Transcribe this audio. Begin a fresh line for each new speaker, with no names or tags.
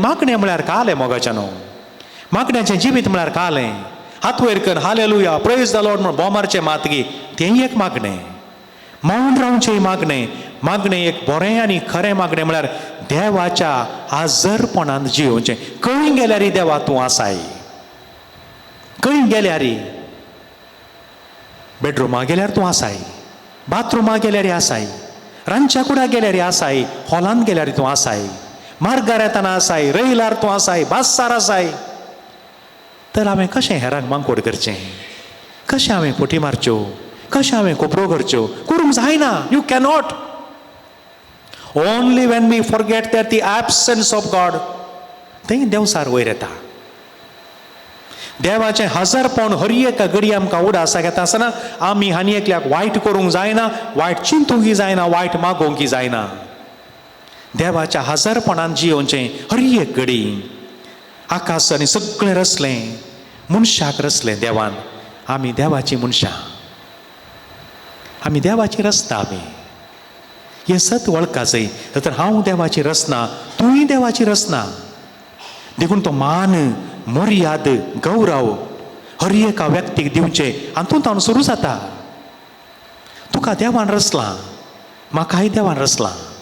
मागणें म्हळ्यार कालें मोगाच्यानो. मागण्याचें जिवीत म्हळ्यार कालें. हात वयर कर हालेलुया प्रेज द लॉर्ड म्हण बोमारचें मातगी तेंय एक मागणें. मौन रावचें मागणें. मागणें एक बरें आनी खरें मागणें म्हळ्यार देवाच्या आजरपणान जियोवचें. खंय गेल्यार देवा तूं आसाय. खंय गेल्यार बेडरुमाक गेल्यार तूं आसाय. बाथरुमाक गेल्यार आसाय. रांदच्या कुडाक गेल्यार आसाय. हॉलांत गेल्यार तूं आसाय. मार्गार येताना आसाय. रयल्यार तूं आसाय. बासार आसाय. तर हांवें कशें हेरांक मांकोड करचें. कशें हांवें फुटी मारच्यो. कशें हांवें कोपरो करच्यो. करूंक जायना. You cannot. Only when we forget that the absence of God थंय देवसार वयर येता. देवाचें हजरपण हर एक घडी आमकां उडासा घेता आसतना आमी आनी एकल्याक वायट करूंक जायना. वायट चिंतूंक जायना. वायट मागोवंक जायना. देवाच्या हजरपणान जियोवचें हर एक घडी. आकाश आनी सगळें रचलें मनशाक रचलें देवान. आमी देवाची मनशां. आमी देवाची रचना. आमी हें सत वळखा जाय. तर हांव देवाची रचना. तूंय देवाची रचना. देखून तो मान मर्याद गौरव हर एका व्यक्तीक दिवचें हातूंत हांव सुरू जाता. तुका देवान रचलां. म्हाकाय देवान रचलां.